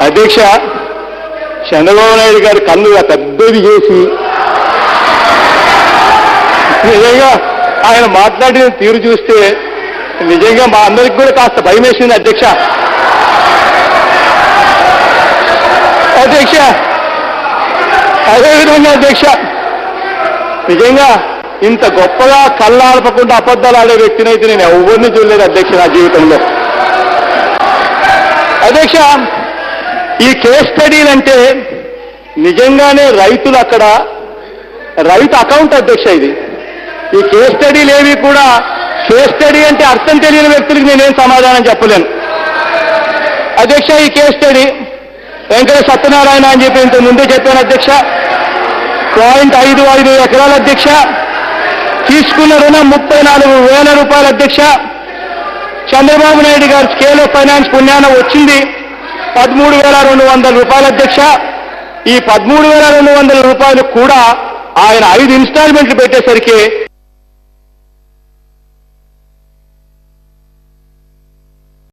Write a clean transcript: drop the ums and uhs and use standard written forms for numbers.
అధ్యక్ష, చంద్రబాబు నాయుడు గారి కన్ను పెద్దది చేసి నిజంగా ఆయన మాట్లాడిన తీరు చూస్తే నిజంగా మా అందరికి కూడా కాస్త భయం వేసింది అధ్యక్ష. అధ్యక్ష, అదేవిధంగా అధ్యక్ష, నిజంగా ఇంత గొప్పగా కళ్ళాడపకుండా అబద్ధాలు ఆడే వ్యక్తిని అయితే నేను ఎవరిని చూడలేదు అధ్యక్ష నా జీవితంలో. అధ్యక్ష, ఈ కేస్ స్టడీలు అంటే నిజంగానే రైతులు అక్కడ రైతు అకౌంట్ అధ్యక్ష. ఇది ఈ కేస్ స్టడీలు ఏవి కూడా కేస్ స్టడీ అంటే అర్థం తెలియని వ్యక్తులకు నేనేం సమాధానం చెప్పలేను అధ్యక్ష. ఈ కేస్ స్టడీ వెంకట సత్యనారాయణ అని చెప్పి ఇంత ముందే చెప్పాను అధ్యక్ష. 0.55 ఎకరాల అధ్యక్ష. తీసుకున్న రుణం 34,000 రూపాయలు అధ్యక్ష. చంద్రబాబు నాయుడు గారు స్కేల్ ఆఫ్ ఫైనాన్స్ పుణ్యాన వచ్చింది 13,200 రూపాయలు అధ్యక్ష. ఈ 13,200 రూపాయలు కూడా ఆయన 5 ఇన్స్టాల్మెంట్లు పెట్టేసరికి